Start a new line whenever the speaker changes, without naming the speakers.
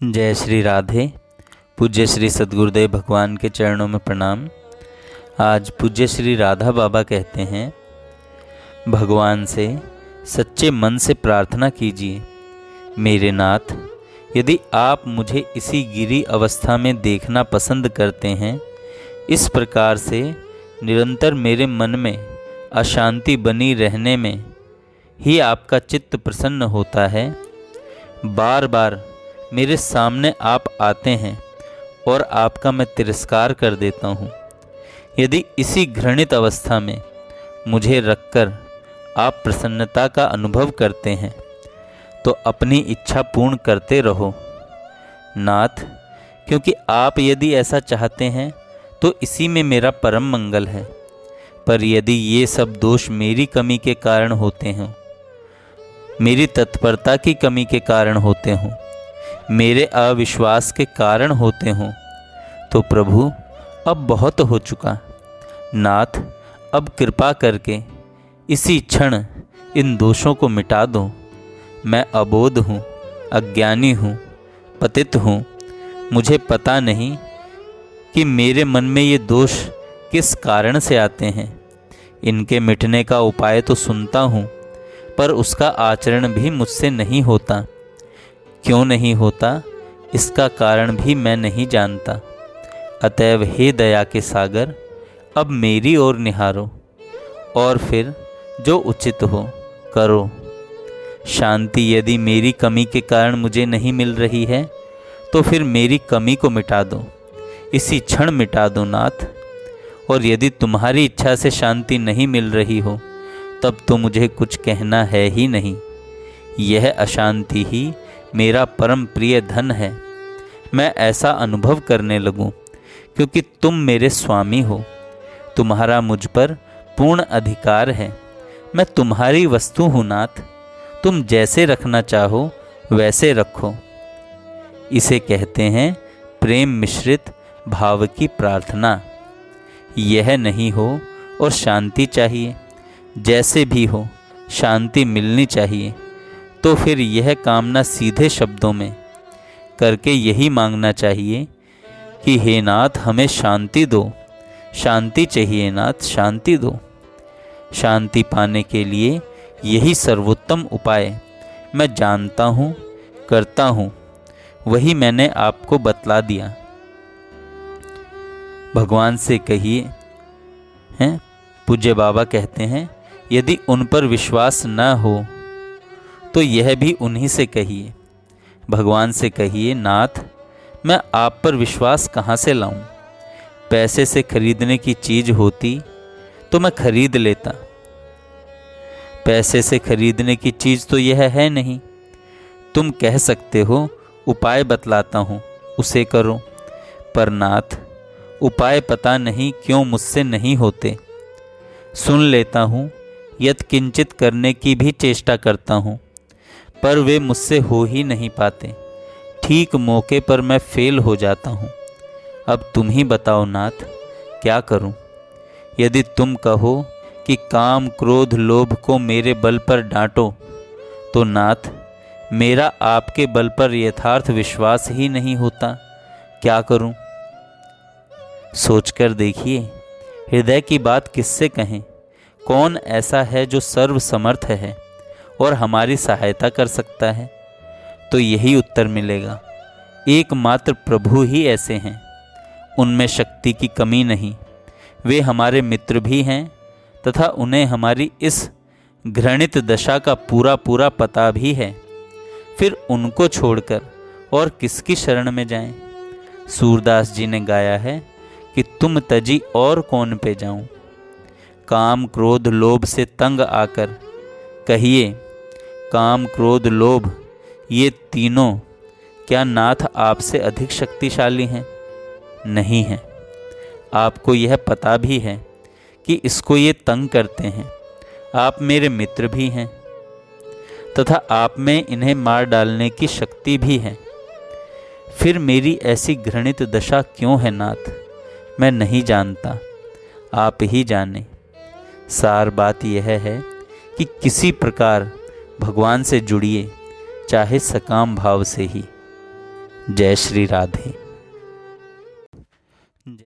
जय श्री राधे। पूज्य श्री सद्गुरुदेव भगवान के चरणों में प्रणाम। आज पूज्य श्री राधा बाबा कहते हैं, भगवान से सच्चे मन से प्रार्थना कीजिए। मेरे नाथ, यदि आप मुझे इसी गिरी अवस्था में देखना पसंद करते हैं, इस प्रकार से निरंतर मेरे मन में अशांति बनी रहने में ही आपका चित्त प्रसन्न होता है, बार बार मेरे सामने आप आते हैं और आपका मैं तिरस्कार कर देता हूँ। यदि इसी घृणित अवस्था में मुझे रखकर आप प्रसन्नता का अनुभव करते हैं, तो अपनी इच्छा पूर्ण करते रहो नाथ, क्योंकि आप यदि ऐसा चाहते हैं तो इसी में मेरा परम मंगल है। पर यदि ये सब दोष मेरी कमी के कारण होते हों, मेरी तत्परता की कमी के कारण होते हों, मेरे अविश्वास के कारण होते हों, तो प्रभु अब बहुत हो चुका। नाथ, अब कृपा करके इसी क्षण इन दोषों को मिटा दो। मैं अबोध हूँ, अज्ञानी हूँ, पतित हूँ। मुझे पता नहीं कि मेरे मन में ये दोष किस कारण से आते हैं। इनके मिटने का उपाय तो सुनता हूँ, पर उसका आचरण भी मुझसे नहीं होता। क्यों नहीं होता, इसका कारण भी मैं नहीं जानता। अतएव हे दया के सागर, अब मेरी ओर निहारो और फिर जो उचित हो करो। शांति यदि मेरी कमी के कारण मुझे नहीं मिल रही है, तो फिर मेरी कमी को मिटा दो, इसी क्षण मिटा दो नाथ। और यदि तुम्हारी इच्छा से शांति नहीं मिल रही हो, तब तो मुझे कुछ कहना है ही नहीं। यह अशांति ही मेरा परम प्रिय धन है। मैं ऐसा अनुभव करने लगूं क्योंकि तुम मेरे स्वामी हो। तुम्हारा मुझ पर पूर्ण अधिकार है। मैं तुम्हारी वस्तु हूँ नाथ। तुम जैसे रखना चाहो वैसे रखो। इसे कहते हैं प्रेम मिश्रित भाव की प्रार्थना। यह नहीं हो और शांति चाहिए, जैसे भी हो शांति मिलनी चाहिए, तो फिर यह कामना सीधे शब्दों में करके यही मांगना चाहिए कि हे नाथ, हमें शांति दो। शांति चाहिए नाथ, शांति दो। शांति पाने के लिए यही सर्वोत्तम उपाय मैं जानता हूँ, करता हूँ, वही मैंने आपको बतला दिया। भगवान से कहिए, हैं पूज्य बाबा कहते हैं, यदि उन पर विश्वास न हो तो यह भी उन्हीं से कहिए। भगवान से कहिए, नाथ, मैं आप पर विश्वास कहाँ से लाऊं? पैसे से खरीदने की चीज़ होती तो मैं खरीद लेता। पैसे से खरीदने की चीज़ तो यह है नहीं। तुम कह सकते हो उपाय बतलाता हूँ, उसे करो। पर नाथ, उपाय पता नहीं क्यों मुझसे नहीं होते। सुन लेता हूँ, यत् किंचित करने की भी चेष्टा करता हूँ, पर वे मुझसे हो ही नहीं पाते। ठीक मौके पर मैं फेल हो जाता हूँ। अब तुम ही बताओ नाथ, क्या करूँ? यदि तुम कहो कि काम क्रोध लोभ को मेरे बल पर डांटो, तो नाथ, मेरा आपके बल पर यथार्थ विश्वास ही नहीं होता। क्या करूँ? सोचकर देखिए, हृदय की बात किससे कहें? कौन ऐसा है जो सर्वसमर्थ है और हमारी सहायता कर सकता है? तो यही उत्तर मिलेगा, एकमात्र प्रभु ही ऐसे हैं। उनमें शक्ति की कमी नहीं। वे हमारे मित्र भी हैं तथा उन्हें हमारी इस घृणित दशा का पूरा पूरा पता भी है। फिर उनको छोड़कर और किसकी शरण में जाएं? सूरदास जी ने गाया है कि तुम तजी और कौन पे जाऊं। काम क्रोध लोभ से तंग आकर कहिए, काम क्रोध लोभ ये तीनों क्या नाथ आपसे अधिक शक्तिशाली हैं? नहीं हैं। आपको यह पता भी है कि इसको ये तंग करते हैं। आप मेरे मित्र भी हैं तथा आप में इन्हें मार डालने की शक्ति भी है। फिर मेरी ऐसी घृणित दशा क्यों है नाथ? मैं नहीं जानता, आप ही जाने। सार बात यह है कि किसी प्रकार भगवान से जुड़िए, चाहे सकाम भाव से ही। जय श्री राधे।